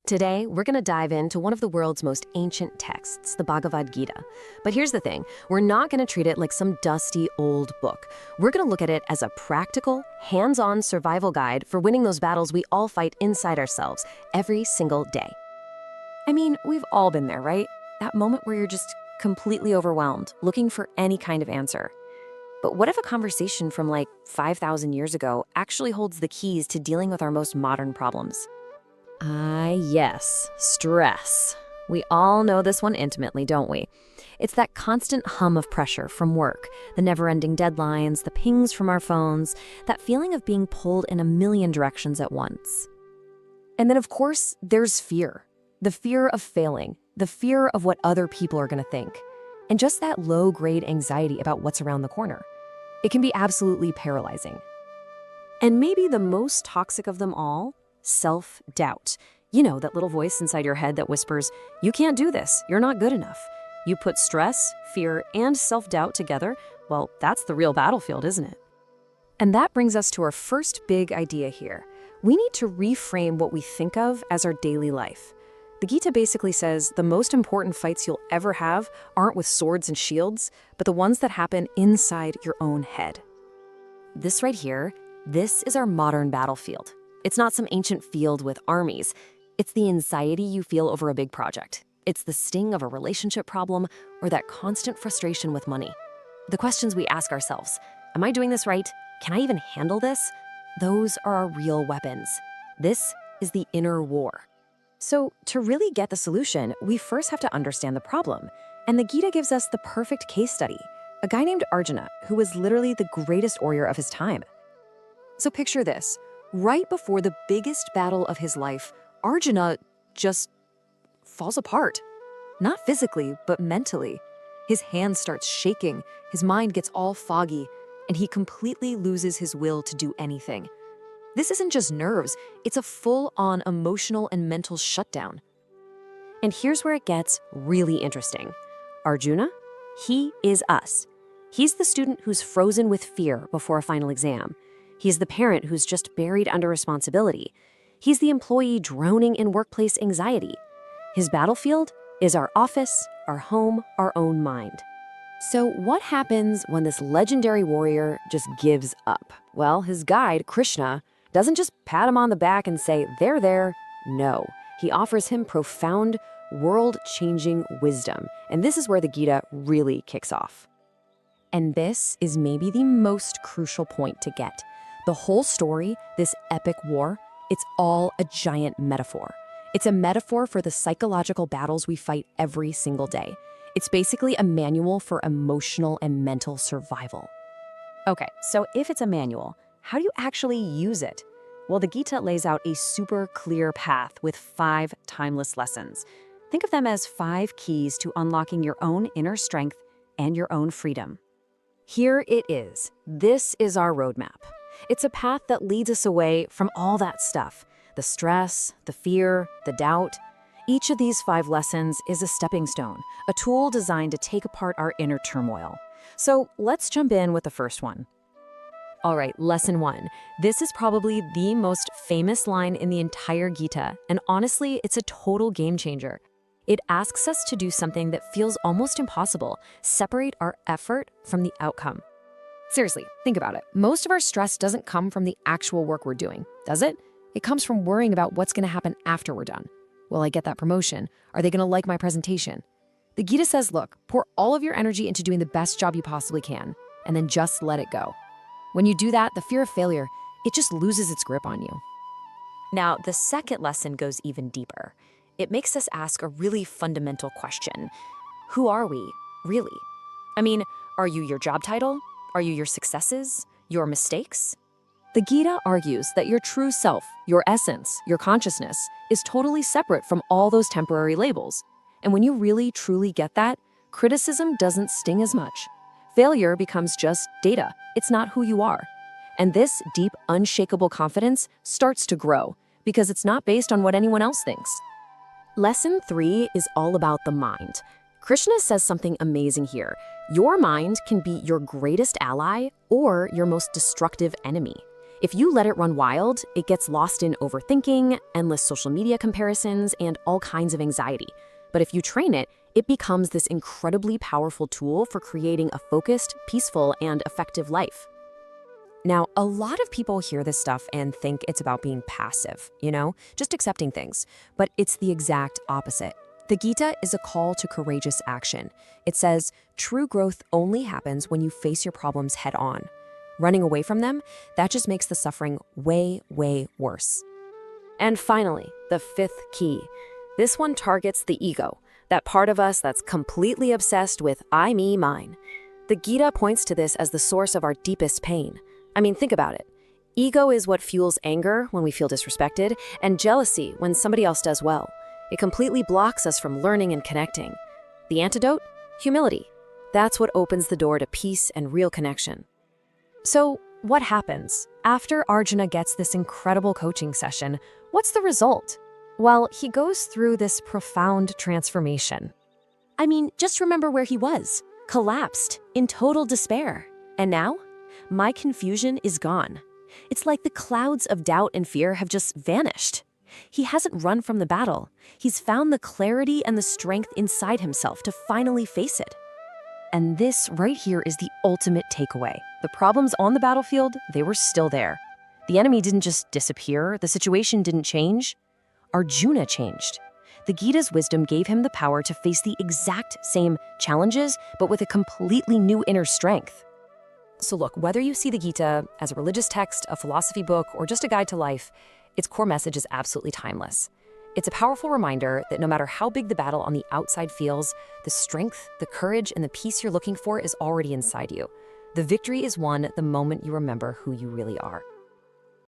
Today, we're going to dive into one of the world's most ancient texts, the Bhagavad Gita. But here's the thing, we're not going to treat it like some dusty old book. We're going to look at it as a practical, hands-on survival guide for winning those battles we all fight inside ourselves every single day. I mean, we've all been there, right? That moment where you're just completely overwhelmed, looking for any kind of answer. But what if a conversation from like 5,000 years ago actually holds the keys to dealing with our most modern problems? Yes, stress. We all know this one intimately, don't we? It's that constant hum of pressure from work, the never-ending deadlines, the pings from our phones, that feeling of being pulled in a million directions at once. And then, of course, there's fear. The fear of failing, the fear of what other people are going to think, and just that low-grade anxiety about what's around the corner. It can be absolutely paralyzing. And maybe the most toxic of them all, self-doubt. You know, that little voice inside your head that whispers, "You can't do this, you're not good enough." You put stress, fear, and self-doubt together, well, that's the real battlefield, isn't it? And that brings us to our first big idea here. We need to reframe what we think of as our daily life. The Gita basically says the most important fights you'll ever have aren't with swords and shields, but the ones that happen inside your own head. This right here, this is our modern battlefield. It's not some ancient field with armies. It's the anxiety you feel over a big project. It's the sting of a relationship problem or that constant frustration with money. The questions we ask ourselves, am I doing this right? Can I even handle this? Those are our real weapons. This is the inner war. So to really get the solution, we first have to understand the problem. And the Gita gives us the perfect case study, a guy named Arjuna, who was literally the greatest warrior of his time. So picture this. Right before the biggest battle of his life, Arjuna just falls apart. Not physically, but mentally. His hand starts shaking, his mind gets all foggy, and he completely loses his will to do anything. This isn't just nerves, it's a full-on emotional and mental shutdown. And here's where it gets really interesting. Arjuna, he is us. He's the student who's frozen with fear before a final exam. He's the parent who's just buried under responsibility. He's the employee drowning in workplace anxiety. His battlefield is our office, our home, our own mind. So what happens when this legendary warrior just gives up? Well, his guide, Krishna, doesn't just pat him on the back and say, there. No, he offers him profound, world-changing wisdom. And this is where the Gita really kicks off. And this is maybe the most crucial point to get. The whole story, this epic war, it's all a giant metaphor. It's a metaphor for the psychological battles we fight every single day. It's basically a manual for emotional and mental survival. Okay, so if it's a manual, how do you actually use it? Well, the Gita lays out a super clear path with 5 timeless lessons. Think of them as 5 keys to unlocking your own inner strength and your own freedom. Here it is. This is our roadmap. It's a path that leads us away from all that stuff, the stress, the fear, the doubt. Each of these 5 lessons is a stepping stone, a tool designed to take apart our inner turmoil. So let's jump in with the first one. All right, lesson 1. This is probably the most famous line in the entire Gita, and honestly, it's a total game changer. It asks us to do something that feels almost impossible, separate our effort from the outcome. Seriously, think about it. Most of our stress doesn't come from the actual work we're doing, does it? It comes from worrying about what's going to happen after we're done. Will I get that promotion? Are they going to like my presentation? The Gita says, look, pour all of your energy into doing the best job you possibly can, and then just let it go. When you do that, the fear of failure, it just loses its grip on you. Now, the second lesson goes even deeper. It makes us ask a really fundamental question. Who are we, really? I mean, are you your job title? Are you your successes? Your mistakes? The Gita argues that your true self, your essence, your consciousness, is totally separate from all those temporary labels. And when you really, truly get that, criticism doesn't sting as much. Failure becomes just data. It's not who you are. And this deep, unshakable confidence starts to grow because it's not based on what anyone else thinks. Lesson 3 is all about the mind. Krishna says something amazing here. Your mind can be your greatest ally or your most destructive enemy. If you let it run wild, it gets lost in overthinking, endless social media comparisons, and all kinds of anxiety. But if you train it, it becomes this incredibly powerful tool for creating a focused, peaceful, and effective life. Now, a lot of people hear this stuff and think it's about being passive, just accepting things. But it's the exact opposite. The Gita is a call to courageous action. It says, true growth only happens when you face your problems head on. Running away from them, that just makes the suffering way, way worse. And finally, the fifth key. This one targets the ego, that part of us that's completely obsessed with I, me, mine. The Gita points to this as the source of our deepest pain. I mean, think about it. Ego is what fuels anger when we feel disrespected, and jealousy when somebody else does well. It completely blocks us from learning and connecting. The antidote? Humility. That's what opens the door to peace and real connection. So, what happens? After Arjuna gets this incredible coaching session, what's the result? Well, he goes through this profound transformation. I mean, just remember where he was. Collapsed, in total despair. And now? My confusion is gone. It's like the clouds of doubt and fear have just vanished. He hasn't run from the battle. He's found the clarity and the strength inside himself to finally face it. And this right here is the ultimate takeaway. The problems on the battlefield, they were still there. The enemy didn't just disappear. The situation didn't change. Arjuna changed. The Gita's wisdom gave him the power to face the exact same challenges, but with a completely new inner strength. So look, whether you see the Gita as a religious text, a philosophy book, or just a guide to life, its core message is absolutely timeless. It's a powerful reminder that no matter how big the battle on the outside feels, the strength, the courage, and the peace you're looking for is already inside you. The victory is won the moment you remember who you really are.